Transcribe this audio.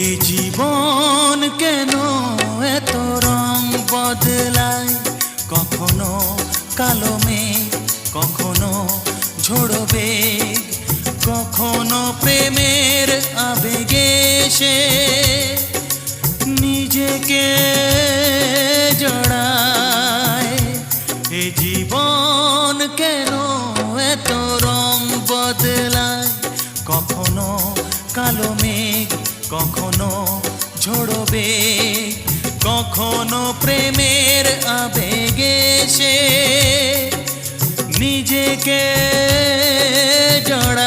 এ জীবন কেন এত রং বদলায়, কখনো কালো মেঘ, কখনো ঝোড়ো বেগ, কখনো প্রেমের আবেগে সে নিজেকে জড়ায়। এ জীবন কেন এত রং বদলায়, কখনো কালো মেঘ, কখনো ঝোড়ো বেগ, কখনো প্রেমের আবেগে সে নিজেকে জড়ায়।